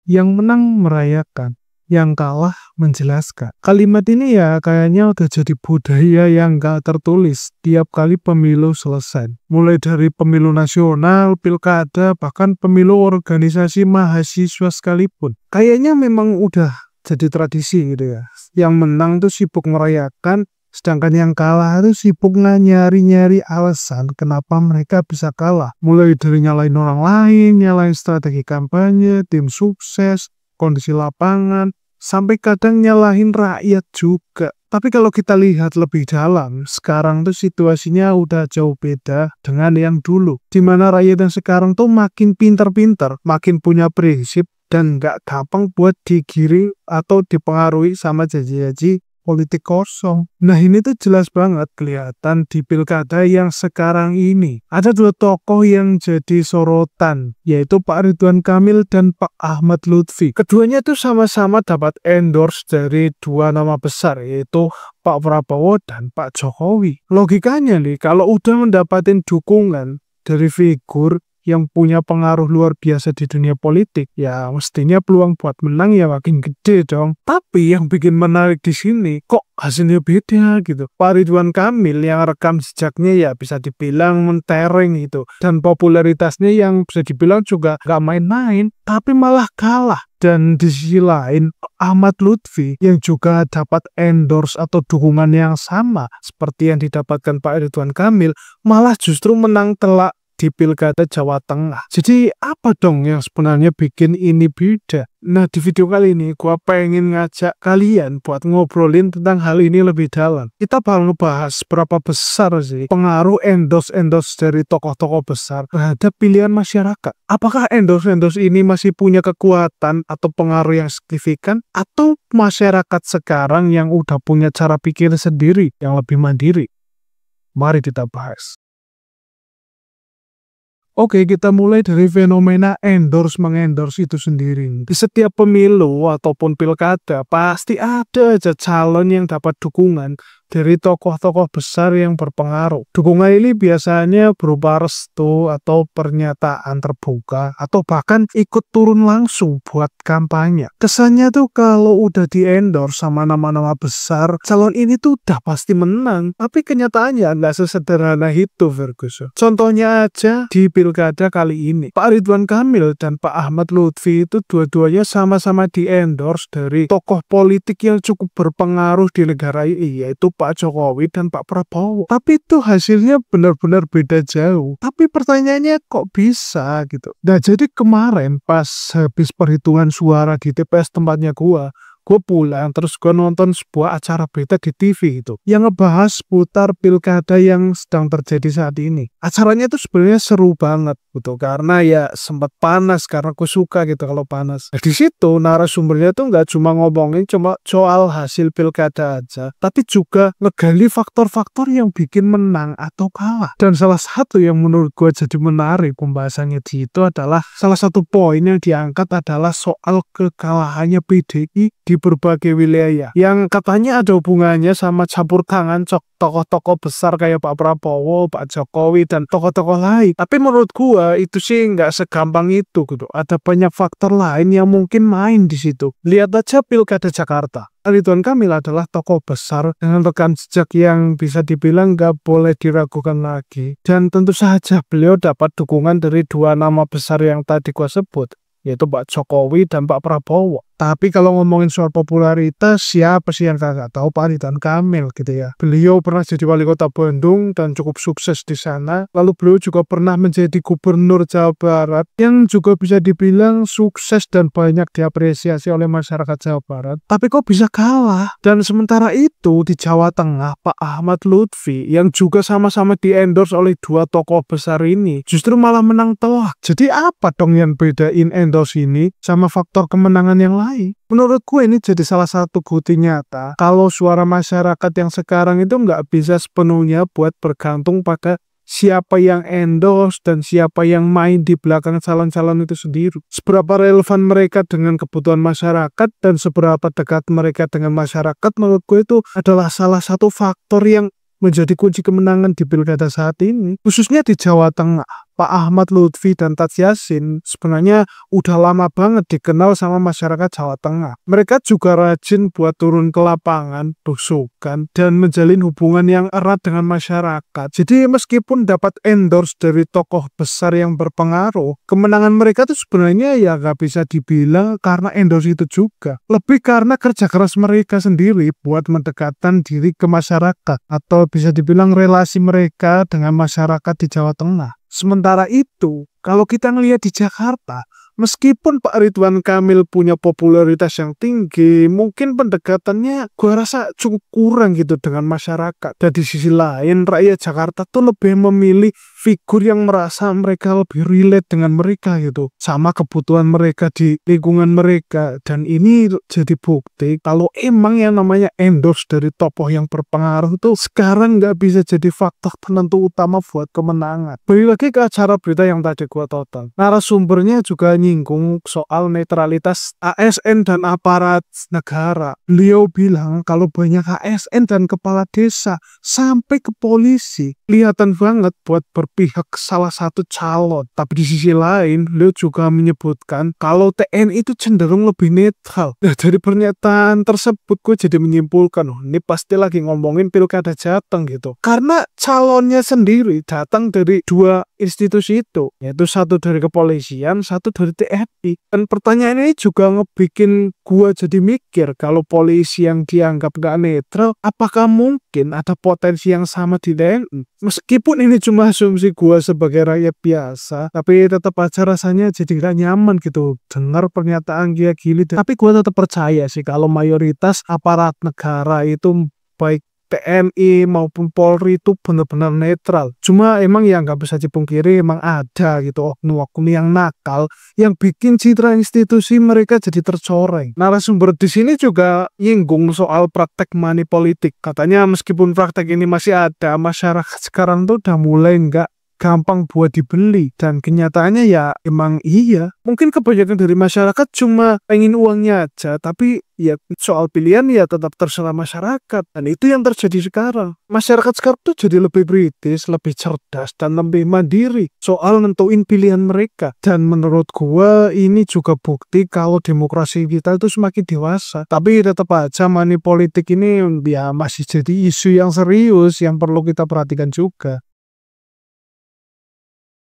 yang menang merayakan, yang kalah menjelaskan. Kalimat ini ya kayaknya udah jadi budaya yang gak tertulis tiap kali pemilu selesai. Mulai dari pemilu nasional, pilkada, bahkan pemilu organisasi mahasiswa sekalipun. Kayaknya memang udah jadi tradisi gitu ya. Yang menang tuh sibuk merayakan, sedangkan yang kalah itu sibuk nyari-nyari alasan kenapa mereka bisa kalah. Mulai dari nyalain orang lain, nyalain strategi kampanye, tim sukses, kondisi lapangan, sampai kadang nyalahin rakyat juga. Tapi kalau kita lihat lebih dalam, sekarang tuh situasinya udah jauh beda dengan yang dulu. Dimana rakyat yang sekarang tuh makin pinter-pinter, makin punya prinsip, dan gak gampang buat digiring atau dipengaruhi sama janji-janji politik kosong. Nah ini tuh jelas banget kelihatan di pilkada yang sekarang ini. Ada dua tokoh yang jadi sorotan, yaitu Pak Ridwan Kamil dan Pak Ahmad Lutfi. Keduanya tuh sama-sama dapat endorse dari dua nama besar, yaitu Pak Prabowo dan Pak Jokowi. Logikanya nih, kalau udah mendapatkan dukungan dari figur yang punya pengaruh luar biasa di dunia politik, ya mestinya peluang buat menang ya makin gede dong. Tapi yang bikin menarik di sini, kok hasilnya beda gitu. Pak Ridwan Kamil yang rekam jejaknya ya bisa dibilang mentereng gitu. Dan popularitasnya yang bisa dibilang juga gak main-main, tapi malah kalah. Dan di sisi lain, Ahmad Lutfi yang juga dapat endorse atau dukungan yang sama seperti yang didapatkan Pak Ridwan Kamil, malah justru menang telak di pilkada Jawa Tengah. Jadi apa dong yang sebenarnya bikin ini beda? Nah di video kali ini gua pengen ngajak kalian buat ngobrolin tentang hal ini lebih dalam. Kita bakal ngebahas berapa besar sih pengaruh endorse dari tokoh-tokoh besar terhadap pilihan masyarakat. Apakah endorse ini masih punya kekuatan atau pengaruh yang signifikan, atau masyarakat sekarang yang udah punya cara pikir sendiri yang lebih mandiri? Mari kita bahas. Oke, kita mulai dari fenomena endorse-mengendorse itu sendiri. Di setiap pemilu ataupun pilkada, pasti ada aja calon yang dapat dukungan dari tokoh-tokoh besar yang berpengaruh. Dukungan ini biasanya berupa restu atau pernyataan terbuka, atau bahkan ikut turun langsung buat kampanye. Kesannya tuh kalau udah di-endorse sama nama-nama besar, calon ini tuh udah pasti menang. Tapi kenyataannya nggak sesederhana itu, Ferguson. Contohnya aja di pilkada kali ini. Pak Ridwan Kamil dan Pak Ahmad Lutfi itu dua-duanya sama-sama di-endorse dari tokoh politik yang cukup berpengaruh di negara ini, yaitu Pak Jokowi dan Pak Prabowo. Tapi itu hasilnya benar-benar beda jauh. Tapi pertanyaannya kok bisa gitu. Nah jadi kemarin pas habis perhitungan suara di TPS tempatnya gue pulang, terus gue nonton sebuah acara berita di TV itu yang ngebahas putar pilkada yang sedang terjadi saat ini. Acaranya itu sebenarnya seru banget gitu, karena ya sempat panas, karena gue suka gitu kalau panas. Nah, di situ narasumbernya tuh nggak cuma ngomongin cuma soal hasil pilkada aja, tapi juga ngegali faktor-faktor yang bikin menang atau kalah. Dan salah satu yang menurut gue jadi menarik pembahasannya di itu adalah salah satu poin yang diangkat adalah soal kekalahannya PDI di berbagai wilayah, yang katanya ada hubungannya sama campur tangan tokoh-tokoh besar kayak Pak Prabowo, Pak Jokowi, dan tokoh-tokoh lain. Tapi menurut gua itu sih nggak segampang itu gitu. Ada banyak faktor lain yang mungkin main di situ. Lihat aja pilkada Jakarta. Ridwan Kamil adalah tokoh besar dengan rekam jejak yang bisa dibilang nggak boleh diragukan lagi. Dan tentu saja beliau dapat dukungan dari dua nama besar yang tadi gua sebut, yaitu Pak Jokowi dan Pak Prabowo. Tapi kalau ngomongin soal popularitas, siapa sih yang kagak tahu Pak Ridwan Kamil gitu ya. Beliau pernah jadi wali kota Bandung dan cukup sukses di sana. Lalu beliau juga pernah menjadi gubernur Jawa Barat yang juga bisa dibilang sukses dan banyak diapresiasi oleh masyarakat Jawa Barat. Tapi kok bisa kalah? Dan sementara itu di Jawa Tengah, Pak Ahmad Lutfi yang juga sama-sama di-endorse oleh dua tokoh besar ini justru malah menang telak. Jadi apa dong yang bedain endorse ini sama faktor kemenangan yang lain? Menurut gue ini jadi salah satu bukti nyata kalau suara masyarakat yang sekarang itu nggak bisa sepenuhnya buat bergantung pada siapa yang endorse dan siapa yang main di belakang calon-calon itu sendiri. Seberapa relevan mereka dengan kebutuhan masyarakat dan seberapa dekat mereka dengan masyarakat, menurut gue itu adalah salah satu faktor yang menjadi kunci kemenangan di pilkada saat ini, khususnya di Jawa Tengah. Pak Ahmad Lutfi dan Tat Yassin sebenarnya udah lama banget dikenal sama masyarakat Jawa Tengah. Mereka juga rajin buat turun ke lapangan, belusukan, dan menjalin hubungan yang erat dengan masyarakat. Jadi meskipun dapat endorse dari tokoh besar yang berpengaruh, kemenangan mereka tuh sebenarnya ya gak bisa dibilang karena endorse itu juga. Lebih karena kerja keras mereka sendiri buat mendekatkan diri ke masyarakat, atau bisa dibilang relasi mereka dengan masyarakat di Jawa Tengah. Sementara itu, kalau kita ngelihat di Jakarta, meskipun Pak Ridwan Kamil punya popularitas yang tinggi, mungkin pendekatannya gua rasa cukup kurang gitu dengan masyarakat. Dan di sisi lain, rakyat Jakarta tuh lebih memilih figur yang merasa mereka lebih relate dengan mereka gitu, sama kebutuhan mereka di lingkungan mereka. Dan ini jadi bukti kalau emang yang namanya endorse dari tokoh yang berpengaruh tuh sekarang nggak bisa jadi faktor penentu utama buat kemenangan. Balik lagi ke acara berita yang tadi gua tonton, narasumbernya juga nyinggung soal netralitas ASN dan aparat negara. Beliau bilang kalau banyak ASN dan kepala desa sampai ke polisi kelihatan banget buat berpihak ke salah satu calon. Tapi di sisi lain, beliau juga menyebutkan kalau TNI itu cenderung lebih netral. Nah, dari pernyataan tersebut gue jadi menyimpulkan, ini pasti lagi ngomongin pilkada Jateng gitu. Karena calonnya sendiri datang dari dua institusi itu, yaitu satu dari kepolisian, satu dari TNI. Dan pertanyaan ini juga ngebikin gua jadi mikir, kalau polisi yang dianggap gak netral, apakah mungkin ada potensi yang sama di TNI? Meskipun ini cuma asumsi gua sebagai rakyat biasa, tapi tetap aja rasanya jadi gak nyaman gitu dengar pernyataan kayak gini. Tapi gua tetap percaya sih kalau mayoritas aparat negara itu baik TNI maupun Polri itu benar-benar netral. Cuma emang ya nggak bisa dipungkiri emang ada gitu oknum-oknum yang nakal yang bikin citra institusi mereka jadi tercoreng. Narasumber di sini juga nyinggung soal praktek money politik. Katanya meskipun praktek ini masih ada, masyarakat sekarang tuh udah mulai nggak gampang buat dibeli. Dan kenyataannya ya emang iya. Mungkin kebanyakan dari masyarakat cuma pengen uangnya aja, tapi ya soal pilihan ya tetap terserah masyarakat. Dan itu yang terjadi sekarang. Masyarakat sekarang tuh jadi lebih kritis, lebih cerdas, dan lebih mandiri soal nentuin pilihan mereka. Dan menurut gua ini juga bukti kalau demokrasi kita itu semakin dewasa. Tapi tetap aja money politik ini ya masih jadi isu yang serius yang perlu kita perhatikan juga.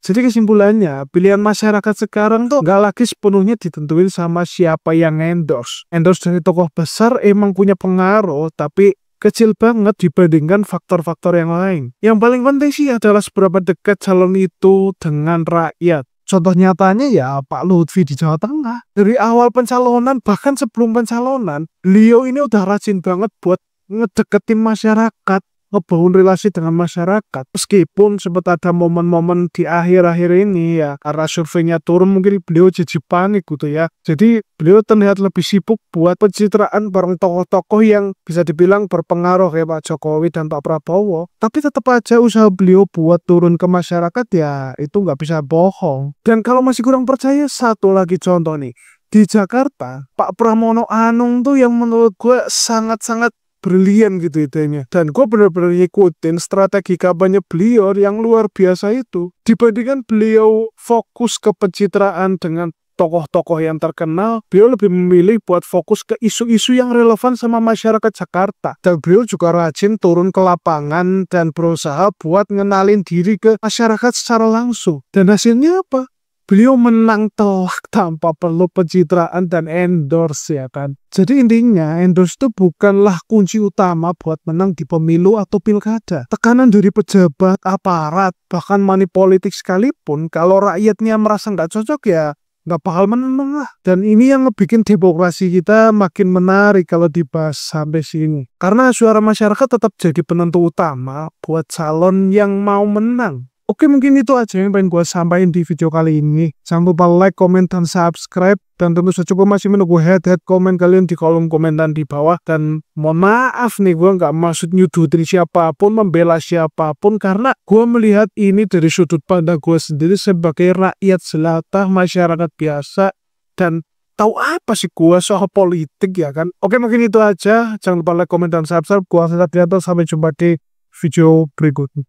Jadi kesimpulannya, pilihan masyarakat sekarang tuh gak lagi sepenuhnya ditentuin sama siapa yang endorse. Endorse dari tokoh besar emang punya pengaruh, tapi kecil banget dibandingkan faktor-faktor yang lain. Yang paling penting sih adalah seberapa dekat calon itu dengan rakyat. Contoh nyatanya ya Pak Lutfi di Jawa Tengah. Dari awal pencalonan, bahkan sebelum pencalonan, beliau ini udah rajin banget buat ngedeketin masyarakat, ngebangun relasi dengan masyarakat. Meskipun sempat ada momen-momen di akhir-akhir ini ya, karena surveinya turun mungkin beliau jadi panik gitu ya. Jadi beliau terlihat lebih sibuk buat pencitraan bareng tokoh-tokoh yang bisa dibilang berpengaruh kayak Pak Jokowi dan Pak Prabowo. Tapi tetap aja usaha beliau buat turun ke masyarakat ya itu nggak bisa bohong. Dan kalau masih kurang percaya, satu lagi contoh nih. Di Jakarta, Pak Pramono Anung tuh yang menurut gue sangat-sangat brilian gitu idenya. Dan gue bener-bener ngikutin strategi kampanye beliau yang luar biasa itu. Dibandingkan beliau fokus ke pencitraan dengan tokoh-tokoh yang terkenal, beliau lebih memilih buat fokus ke isu-isu yang relevan sama masyarakat Jakarta. Dan beliau juga rajin turun ke lapangan dan berusaha buat ngenalin diri ke masyarakat secara langsung. Dan hasilnya apa? Beliau menang telak tanpa perlu pencitraan dan endorse ya kan. Jadi intinya endorse itu bukanlah kunci utama buat menang di pemilu atau pilkada. Tekanan dari pejabat, aparat, bahkan money politik sekalipun, kalau rakyatnya merasa nggak cocok ya nggak bakal menang lah. Dan ini yang ngebikin demokrasi kita makin menarik kalau dibahas sampai sini. Karena suara masyarakat tetap jadi penentu utama buat calon yang mau menang. Oke, mungkin itu aja yang pengen gue sampaikan di video kali ini. Jangan lupa like, komen, dan subscribe. Dan tentu saja gue masih menunggu head-head komen kalian di kolom komentar di bawah. Dan mohon maaf nih, gue nggak maksud nyudutin siapapun, membela siapapun. Karena gue melihat ini dari sudut pandang gue sendiri sebagai rakyat jelata, masyarakat biasa. Dan tahu apa sih gue soal politik ya kan. Oke, mungkin itu aja. Jangan lupa like, komen, dan subscribe. Gue Aksel Trianto, sampai jumpa di video berikutnya.